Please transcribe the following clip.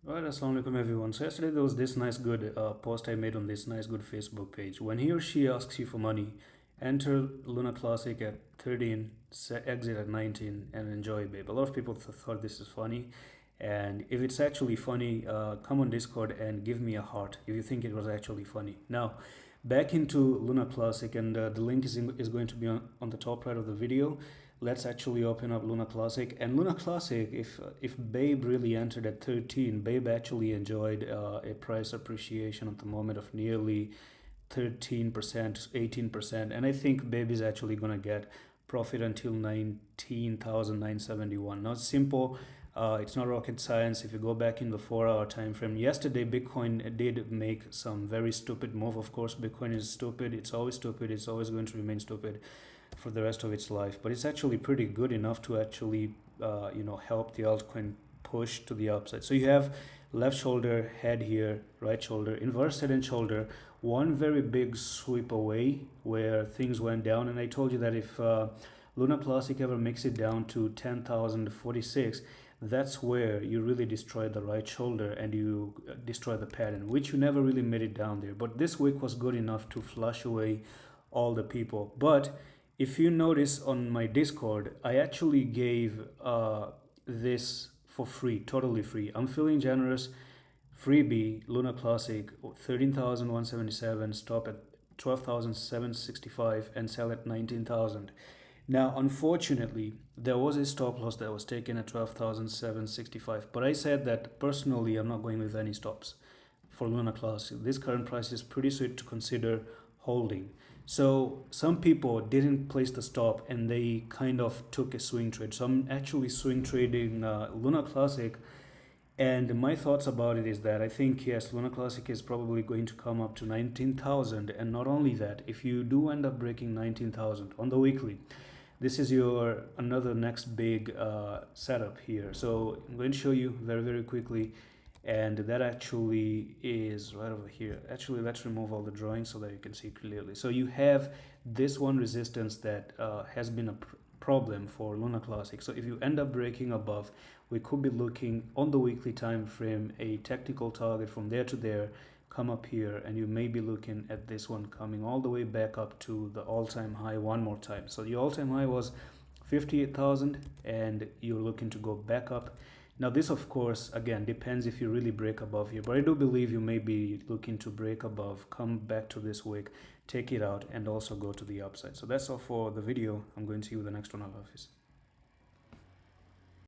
Alright, assalamu alaikum everyone. So yesterday there was this nice good post I made on this nice good Facebook page. When he or she asks you for money, enter Luna Classic at 13, exit at 19 and enjoy, babe. A lot of people thought this is funny, and if it's actually funny, come on Discord and give me a heart if you think it was actually funny. Now, back into Luna Classic, and the link is going to be on the top right of the video. Let's actually open up Luna Classic. And Luna Classic, if Babe really entered at 13, Babe actually enjoyed a price appreciation at the moment of nearly 13%, 18%. And I think Babe is actually going to get profit until 19,971. Now it's simple. It's not rocket science. If you go back in the 4-hour time frame, yesterday Bitcoin did make some very stupid move. Of course, Bitcoin is stupid. It's always stupid. It's always going to remain stupid for the rest of its life. But it's actually pretty good enough to actually, help the altcoin push to the upside. So you have left shoulder, head here, right shoulder, inverse head and shoulder. One very big sweep away where things went down. And I told you that if Luna Classic ever makes it down to 10,046, that's where you really destroy the right shoulder and you destroy the pattern, which you never really made it down there. But this week was good enough to flush away all the people. But if you notice on my Discord, I actually gave this for free, totally free. I'm feeling generous. Freebie, Luna Classic, 13,177, stop at 12,765 and sell at 19,000. Now, unfortunately, there was a stop loss that was taken at 12,765, but I said that personally, I'm not going with any stops for Luna Classic. This current price is pretty sweet to consider holding. So some people didn't place the stop and they kind of took a swing trade. So I'm actually swing trading Luna Classic. And my thoughts about it is that I think, yes, Luna Classic is probably going to come up to 19,000. And not only that, if you do end up breaking 19,000 on the weekly, this is your another next big setup here. So I'm going to show you very, very quickly. And that actually is right over here. Actually, let's remove all the drawings so that you can see clearly. So you have this one resistance that has been a problem for Luna Classic. So if you end up breaking above, we could be looking on the weekly time frame a technical target from there to there, come up here, and you may be looking at this one coming all the way back up to the all-time high one more time. So the all-time high was 58,000 and you're looking to go back up. Now this, of course, again, depends if you really break above here, but I do believe you may be looking to break above, come back to this wick, take it out, and also go to the upside. So that's all for the video. I'm going to see you in the next one. Allah Hafiz.